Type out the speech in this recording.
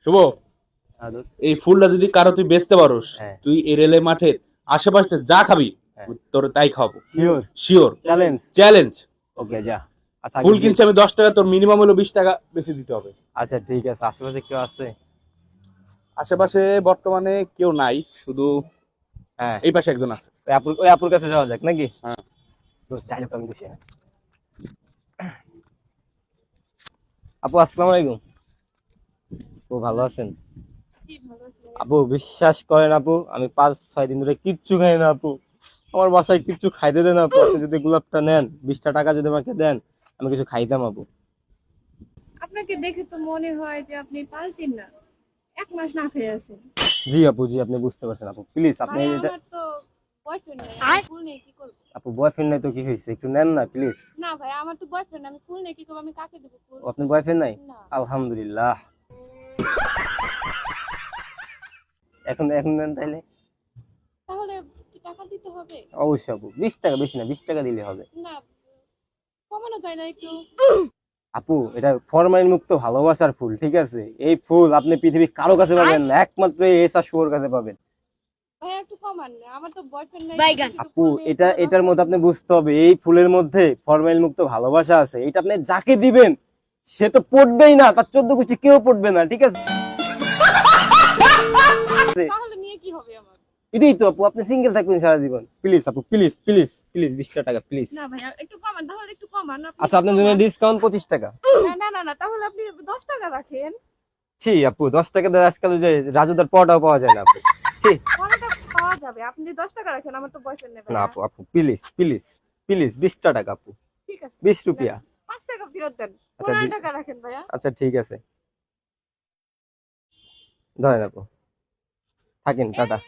শুভ, এই ফুলটা যদি কারো তুই বেচতে পারোস, তুই এই রেলে মাঠের আশেপাশে যা খাবি তোর তাই খাবো। Sure sure, challenge challenge. Okay যা। আচ্ছা ফুল কিনছি আমি 10 টাকা, তোর মিনিমাম হলো 20 টাকা বেশি দিতে হবে। আচ্ছা ঠিক আছে, আশেপাশে কেউ আছে? আশেপাশে বর্তমানে কেউ নাই, শুধু হ্যাঁ এই পাশে একজন আছে। ওই আপুর কাছে যাওয়া যাক নাকি? হ্যাঁ ডায়লগটা আমি দিছি। আপু আসসালামু আলাইকুম। আপু ভালো আছেন? আপু বিশ্বাস করেন আপু, আমি 5-6 দিন ধরে কিচ্ছু খাই না আপু। আমার বাসায় কিচ্ছু খাইতে দেন আপু। আপনি যদি গোলাপটা নেন, 20টা টাকা যদি আমাকে দেন, আমি কিছু খাইতাম আপু। আপনাকে দেখে তো মনে হয় যে আপনি 5 দিন না 1 মাস না খেয়ে আছেন। জি আপু, জি আপনি বুঝতে পারছেন আপু, প্লিজ আপনি ভাই এটা। আমার তো বয়ফ্রেন্ড নেই, আমি ফুল নিয়ে কি করব? আপু বয়ফ্রেন্ড নাই তো কি হয়েছে, একটু নেন না প্লিজ। না ভাই আমার তো বয়ফ্রেন্ড, আমি ফুল নিয়ে কি করব? আমি কাকে দেব ফুল? আপনার বয়ফ্রেন্ড নাই? না। আলহামদুলিল্লাহ। এখন এখন নেন তাইলে। তাহলে কি টাকা দিতে হবে? অবশ্যই আপু, 20 টাকা, বেশি না, 20 টাকা দিলে হবে। না, কমানো যায় না একটু? আপু এটা ফরমালিন মুক্ত ভালোবাসার ফুল, ঠিক আছে? এই ফুল আপনি পৃথিবীর কারো কাছে পাবেন না, একমাত্র এই এসা শুয়োর কাছে পাবেন। ভাই একটু কমান না, আমার তো বয়ফ্রেন্ড নাই। আপু এটার মধ্যে আপনি বুঝতে হবে, এই ফুলের মধ্যে ফরমালিন মুক্ত ভালোবাসা আছে। এটা আপনি যাকে দিবেন সে তো পড়বেই না, তার 14 গোষ্ঠী কেউ পড়বে না, ঠিক আছে? তাহলে নিয়ে কি হবে আমার? এটাই তো আপু, আপনি সিঙ্গেল থাকবেন সারা জীবন। প্লিজ আপু, প্লিজ প্লিজ প্লিজ, 20 টাকা প্লিজ। না ভাই একটু কমান, তাহলে একটু কমান আপনি। আচ্ছা আপনার জন্য ডিসকাউন্ট 25 টাকা। না না না, তাহলে আপনি 10 টাকা রাখেন। ছি আপু, 10 টাকা দিয়ে আজকাল যে রাজুদার পটাও পাওয়া যায় না আপু। ছি। পরেটা পাওয়া যাবে, আপনি 10 টাকা রাখেন, আমার তো বয়ফ্রেন্ড নেই। না আপু, আপু প্লিজ প্লিজ প্লিজ, 20 টাকা আপু, ঠিক আছে 20 রুপিয়া। 5 টাকা ফেরত দেন, আচ্ছা 15 টাকা রাখেন ভাইয়া। আচ্ছা ঠিক আছে, ধরেন আপু, থাকেন, টাটা।